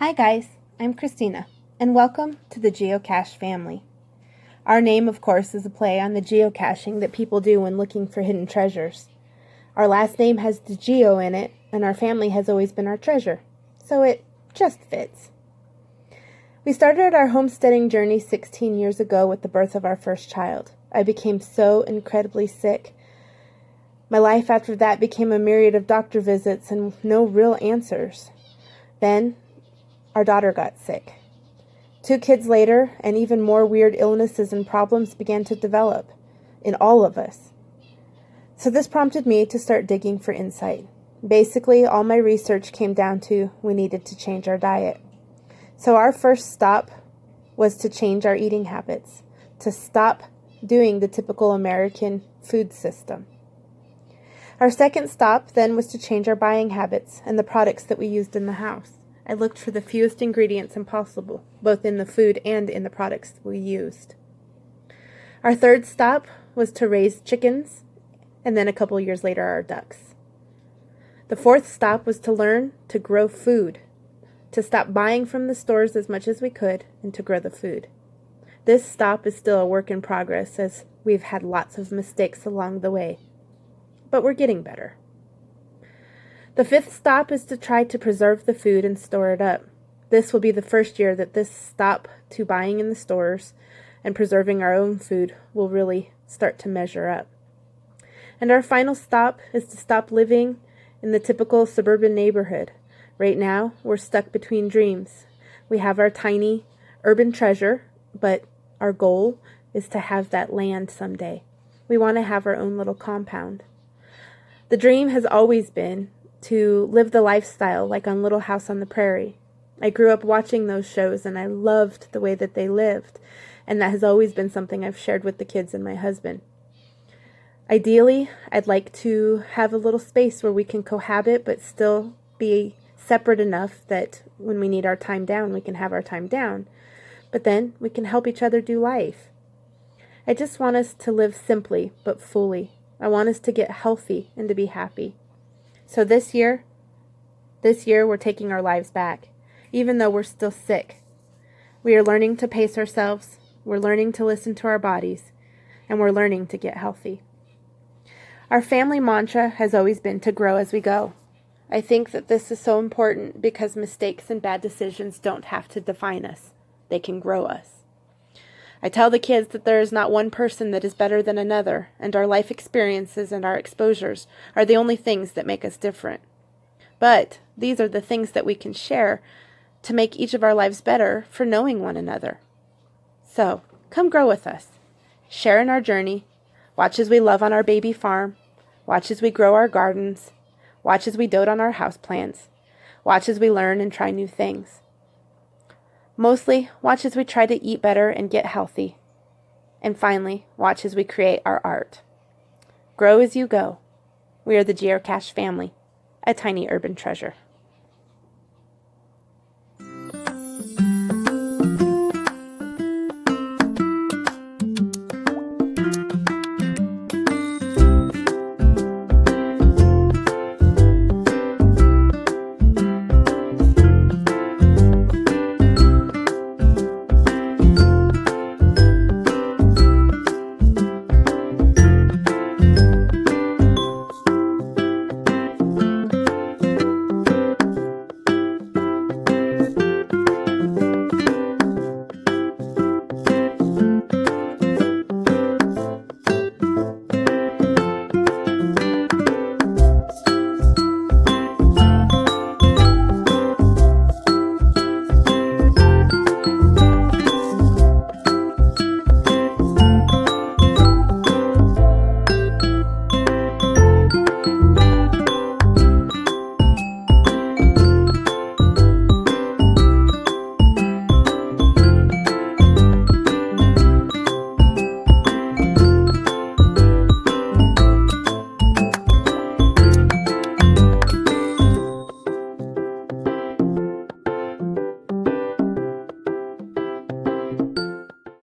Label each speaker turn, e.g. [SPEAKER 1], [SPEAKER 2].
[SPEAKER 1] Hi guys, I'm Christina, and welcome to the TheGioCache family. Our name, of course, is a play on the geocaching that people do when looking for hidden treasures. Our last name has the geo in it, and our family has always been our treasure, so it just fits. We started our homesteading journey 16 years ago with the birth of our first child. I became so incredibly sick. My life after that became a myriad of doctor visits and no real answers. Then, our daughter got sick. 2 kids later, and even more weird illnesses and problems began to develop in all of us. So this prompted me to start digging for insight. Basically, all my research came down to we needed to change our diet. So our first stop was to change our eating habits, to stop doing the typical American food system. Our second stop then was to change our buying habits and the products that we used in the house. I looked for the fewest ingredients impossible, both in the food and in the products we used. Our third stop was to raise chickens, and then a couple years later, our ducks. The fourth stop was to learn to grow food, to stop buying from the stores as much as we could, and to grow the food. This stop is still a work in progress, as we've had lots of mistakes along the way, but we're getting better. The fifth stop is to try to preserve the food and store it up. This will be the first year that this stop to buying in the stores and preserving our own food will really start to measure up. And our final stop is to stop living in the typical suburban neighborhood. Right now, we're stuck between dreams. We have our tiny urban treasure, but our goal is to have that land someday. We want to have our own little compound. The dream has always been to live the lifestyle like on Little House on the Prairie. I grew up watching those shows and I loved the way that they lived, and that has always been something I've shared with the kids and my husband. Ideally, I'd like to have a little space where we can cohabit but still be separate enough that when we need our time down, we can have our time down, but then we can help each other do life. I just want us to live simply but fully. I want us to get healthy and to be happy. So this year we're taking our lives back, even though we're still sick. We are learning to pace ourselves, we're learning to listen to our bodies, and we're learning to get healthy. Our family mantra has always been to grow as we go. I think that this is so important because mistakes and bad decisions don't have to define us. They can grow us. I tell the kids that there is not one person that is better than another, and our life experiences and our exposures are the only things that make us different. But these are the things that we can share to make each of our lives better for knowing one another. So, come grow with us. Share in our journey. Watch as we love on our baby farm. Watch as we grow our gardens. Watch as we dote on our houseplants. Watch as we learn and try new things. Mostly, watch as we try to eat better and get healthy. And finally, watch as we create our art. Grow as you go. We are the TheGioCache family, a tiny urban treasure.